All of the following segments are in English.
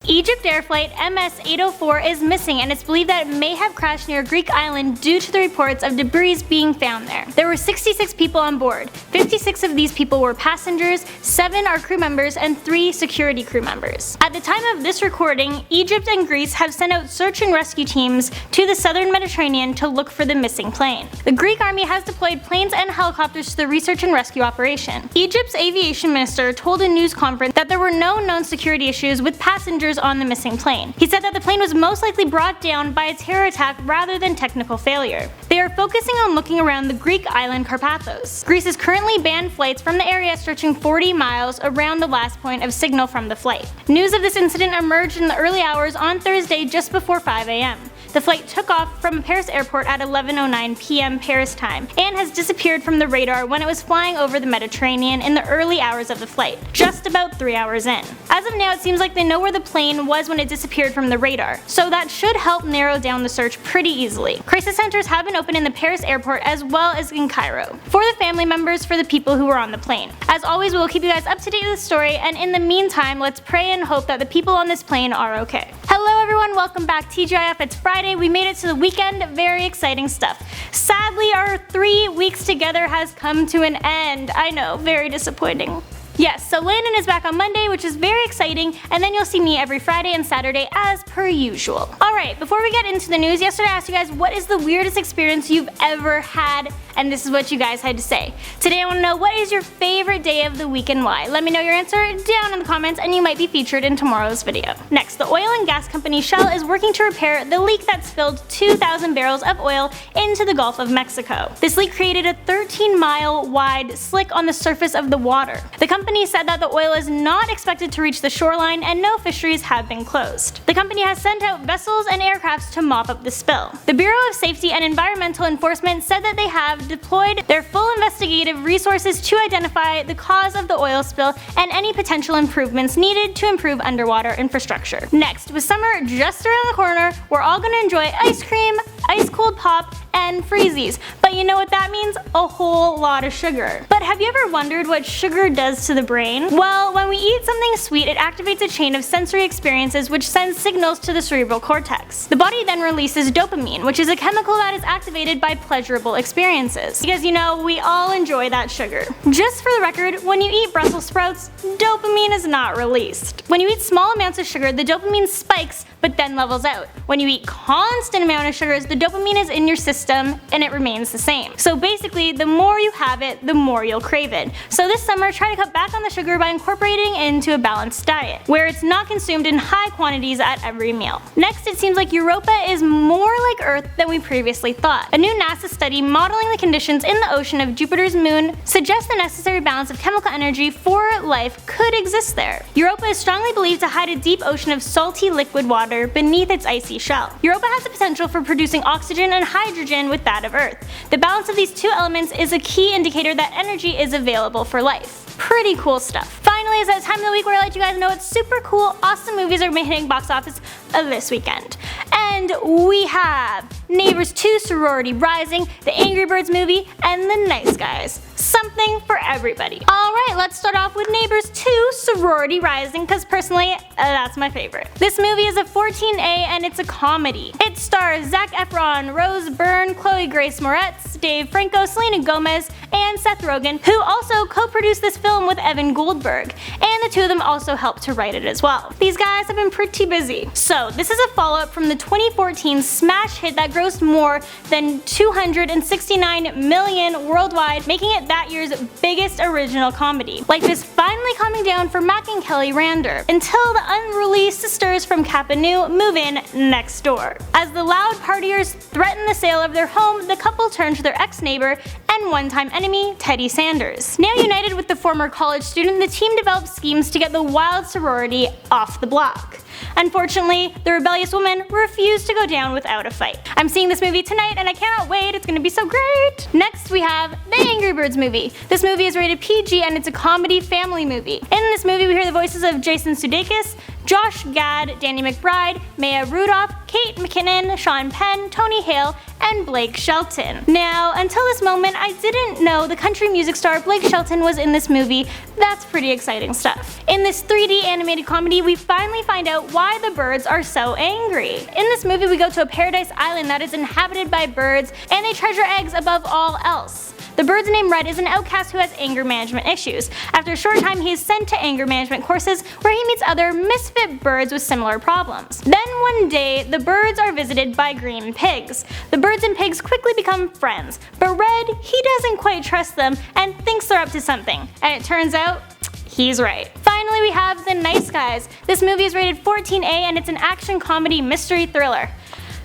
EgyptAir Flight MS804 is missing, and it's believed that it may have crashed near a Greek island due to the reports of debris being found there. There were 66 people on board. 56 of these people were passengers, 7 are crew members, and 3 security crew members. At the time of this recording, Egypt and Greece have sent out search and rescue teams to the southern Mediterranean to look for the missing plane. The Greek army has deployed planes and helicopters to the research and rescue operation. Egypt's aviation minister told a news conference that there were no known security issues with passengers on the missing plane. He said that the plane was most likely brought down by a terror attack rather than technical failure. They are focusing on looking around the Greek island Carpathos. Greece has currently banned flights from the area stretching 40 miles around the last point of signal from the flight. News of this incident emerged in the early hours on Thursday just before 5 a.m. The flight took off from Paris airport at 11:09 p.m. Paris time and has disappeared from the radar when it was flying over the Mediterranean in the early hours of the flight, just about 3 hours in. As of now, it seems like they know where the plane was when it disappeared from the radar, so that should help narrow down the search pretty easily. Crisis centers have been opened in the Paris airport as well as in Cairo, for the family members for the people who were on the plane. As always, we will keep you guys up to date with the story, and in the meantime, let's pray and hope that the people on this plane are okay. Hello everyone, welcome back to TGIF. It's Friday, we made it to the weekend, very exciting stuff. Sadly, our 3 weeks together has come to an end. I know, very disappointing. Yes, so Landon is back on Monday, which is very exciting, and then you'll see me every Friday and Saturday as per usual. Alright, before we get into the news, yesterday I asked you guys what is the weirdest experience you've ever had, and this is what you guys had to say. Today I want to know what is your favorite day of the week and why. Let me know your answer down in the comments and you might be featured in tomorrow's video. Next, the oil and gas company Shell is working to repair the leak that spilled 2,000 barrels of oil into the Gulf of Mexico. This leak created a 13-mile wide slick on the surface of the water. The company said that the oil is not expected to reach the shoreline and no fisheries have been closed. The company has sent out vessels and aircrafts to mop up the spill. The Bureau of Safety and Environmental Enforcement said that they have deployed their full investigative resources to identify the cause of the oil spill and any potential improvements needed to improve underwater infrastructure. Next, with summer just around the corner, we're all going to enjoy ice cream, ice cold pop, and freezies. But you know what that means? A whole lot of sugar. But have you ever wondered what sugar does to the brain? Well, when we eat something sweet, it activates a chain of sensory experiences which sends signals to the cerebral cortex. The body then releases dopamine, which is a chemical that is activated by pleasurable experiences. Because you know, we all enjoy that sugar. Just for the record, when you eat Brussels sprouts, dopamine is not released. When you eat small amounts of sugar, the dopamine spikes but then levels out. When you eat constant amount of sugars, the dopamine is in your system and it remains the same. So basically, the more you have it, the more you'll crave it. So this summer, try to cut back on the sugar by incorporating it into a balanced diet, where it's not consumed in high quantities at every meal. Next, it seems like Europa is more like Earth than we previously thought. A new NASA study modeling the conditions in the ocean of Jupiter's moon suggests the necessary balance of chemical energy for life could exist there. Europa is strongly believed to hide a deep ocean of salty liquid water beneath its icy shell. Europa has the potential for producing oxygen and hydrogen with that of Earth. The balance of these two elements is a key indicator that energy is available for life. Pretty cool stuff. Finally, it's that time of the week where I let you guys know what super cool, awesome movies are hitting box office this weekend. And we have Neighbors 2 Sorority Rising, the Angry Birds movie, and The Nice Guys. Something for everybody. Alright, let's start off with Neighbors 2 Sorority Rising, because personally, that's my favorite. This movie is a 14A and it's a comedy. It stars Zac Efron, Rose Byrne, Chloe Grace Moretz, Dave Franco, Selena Gomez, and Seth Rogen, who also co-produced this film with Evan Goldberg, and the two of them also helped to write it as well. These guys have been pretty busy. So this is a follow-up from the 2014 smash hit that grossed more than $269 million worldwide, making it that year's biggest original comedy. Life is finally calming down for Mac and Kelly Rander, until the unreleased sisters from Kappa Nu move in next door. As the loud partiers threaten the sale of their home, the couple turn to their ex-neighbor and one-time enemy, Teddy Sanders. Now united with the former college student, the team develops schemes to get the wild sorority off the block. Unfortunately, the rebellious woman refused to go down without a fight. I'm seeing this movie tonight and I cannot wait, it's gonna be so great! Next we have the Angry Birds movie. This movie is rated PG and it's a comedy family movie. In this movie we hear the voices of Jason Sudeikis, Josh Gad, Danny McBride, Maya Rudolph, Kate McKinnon, Sean Penn, Tony Hale, and Blake Shelton. Now, until this moment, I didn't know the country music star Blake Shelton was in this movie. That's pretty exciting stuff. In this 3D animated comedy, we finally find out why the birds are so angry. In this movie, we go to a paradise island that is inhabited by birds, and they treasure eggs above all else. The bird's name Red is an outcast who has anger management issues. After a short time, he is sent to anger management courses where he meets other misfit birds with similar problems. Then one day, the birds are visited by green pigs. The birds and pigs quickly become friends, but Red, he doesn't quite trust them and thinks they're up to something. And it turns out, he's right. Finally, we have The Nice Guys. This movie is rated 14A and it's an action comedy mystery thriller.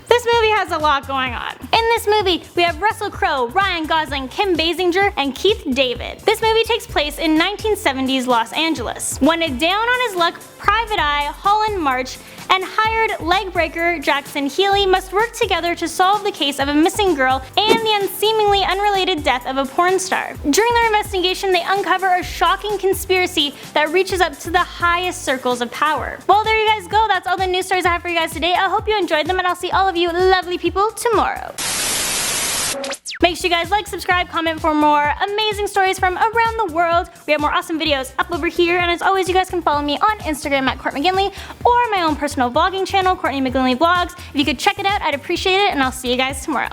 This movie has a lot going on. In this movie, we have Russell Crowe, Ryan Gosling, Kim Basinger, and Keith David. This movie takes place in 1970s Los Angeles. When a down on his luck Private Eye, Holland March, and hired leg breaker Jackson Healy must work together to solve the case of a missing girl and the unseemingly unrelated death of a porn star. During their investigation, they uncover a shocking conspiracy that reaches up to the highest circles of power. Well, there you guys go. That's all the news stories I have for you guys today. I hope you enjoyed them, and I'll see all of you lovely people tomorrow. Make sure you guys like, subscribe, comment for more amazing stories from around the world. We have more awesome videos up over here, and as always, you guys can follow me on Instagram at Court McGinley or my own personal vlogging channel, Courtney McGinley Vlogs. If you could check it out, I'd appreciate it, and I'll see you guys tomorrow.